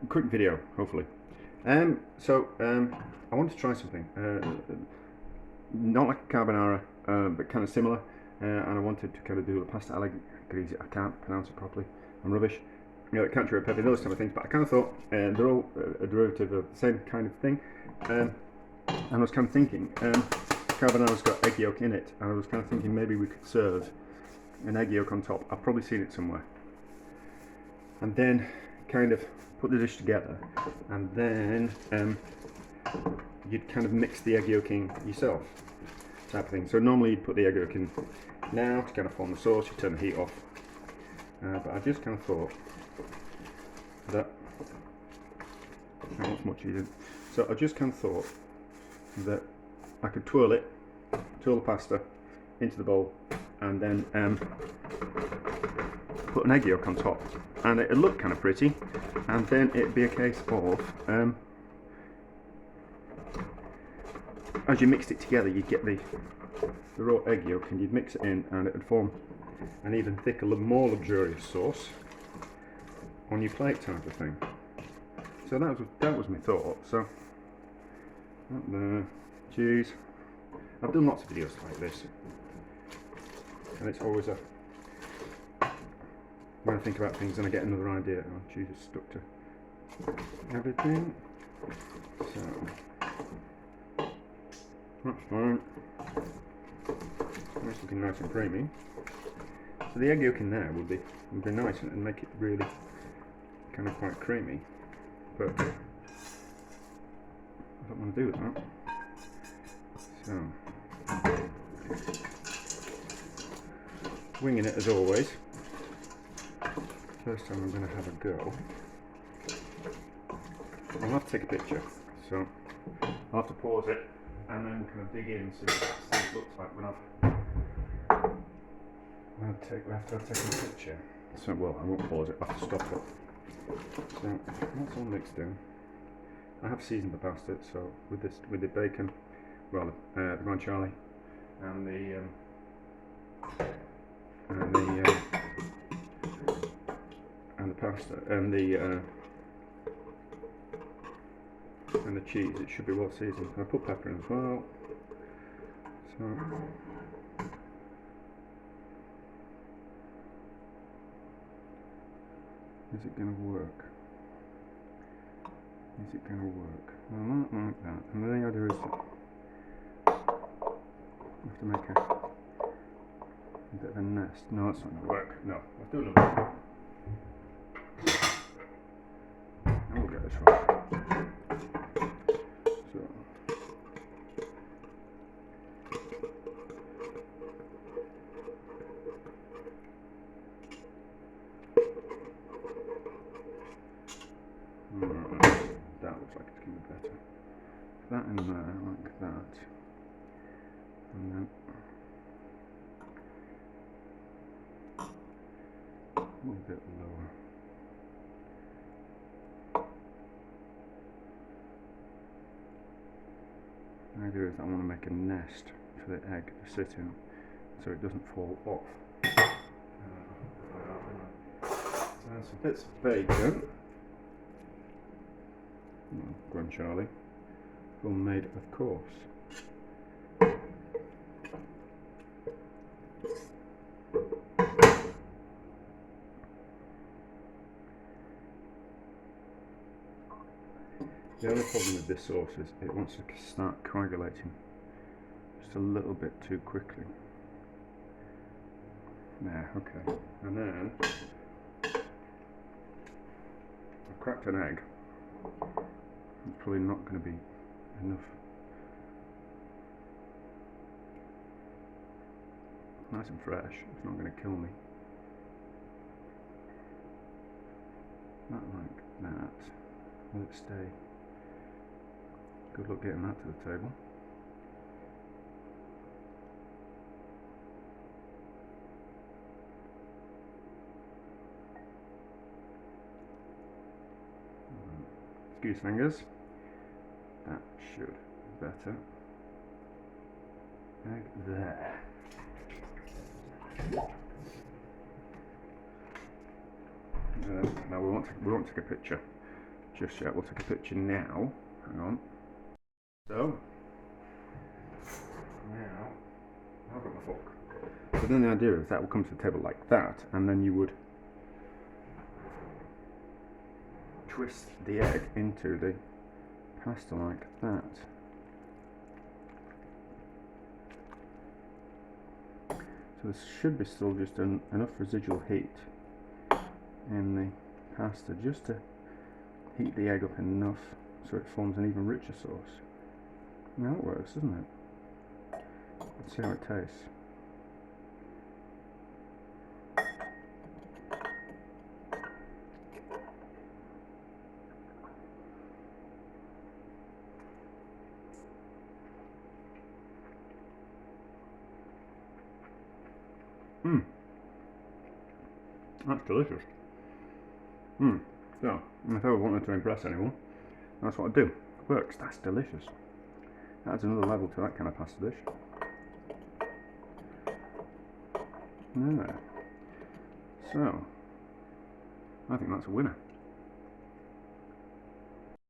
quick video, hopefully. So I want to try something, not like a carbonara, but kind of similar. And I wanted to kind of do the pasta alla Gricia. I can't pronounce it properly. I'm rubbish. Cacio e pepe, those kind of things. But I kind of thought they're all a derivative of the same kind of thing. And I was kind of thinking, carbonara's got egg yolk in it, and I was kind of thinking maybe we could serve an egg yolk on top. I've probably seen it somewhere. And then kind of put the dish together, and then you'd kind of mix the egg yolk in yourself, type of thing. So normally you'd put the egg yolk in now to kind of form the sauce, you turn the heat off. But I just kind of thought that not much easier. So I just kind of thought that I could twirl the pasta into the bowl, and then put an egg yolk on top, and it'd look kind of pretty. And then it'd be a case of as you mixed it together, you'd get the raw egg yolk, and you'd mix it in, and it would form an even thicker, more luxurious sauce on your plate, type of thing. So that was my thought. So cheese. I've done lots of videos like this, and it's always when I think about things and I get another idea. Oh, cheese is stuck to everything. So that's fine. It's looking nice and creamy. So the egg yolk in there would be nice and make it really kind of quite creamy. But I don't want to do that. So winging it as always. First time I'm going to have a go. I'll have to take a picture, so I'll have to pause it and then kind of dig in and see what it looks like when after I've taken a picture. So, well, I won't pause it, I'll have to stop it. So that's all mixed in. I have seasoned the pasta, so with the bacon, well, the guanciale and the pasta and the cheese, it should be well seasoned. I put pepper in as well. So is it going to work? Is it going to work? Well, not like that. And the thing I do is I have to make a bit of a nest. No, that's not going to work. No, I'll do another one. I will get this right. So that looks like it's going to be better. That in there, like that, and then a little bit lower. The idea is I want to make a nest for the egg to sit in, so it doesn't fall off. And some bits of bacon, guanciale, all made of course. The only problem with this sauce is it wants to start coagulating just a little bit too quickly. There, okay. And then I've cracked an egg. It's probably not going to be enough. Nice and fresh, it's not going to kill me. Not like that. Let it stay. Good luck getting that to the table. Excuse fingers. That should be better. Egg there. Now we won't take a picture. just yet. We'll take a picture now. Hang on. So, now, I've got my fork. So then the idea is that will come to the table like that, and then you would twist the egg into the pasta like that. So there should be still just enough residual heat in the pasta just to heat the egg up enough so it forms an even richer sauce. Now it works, doesn't it? Let's see how it tastes. That's delicious. So, if I ever wanted to impress anyone, that's what I do. It works, that's delicious. Adds another level to that kind of pasta dish. Yeah. So, I think that's a winner.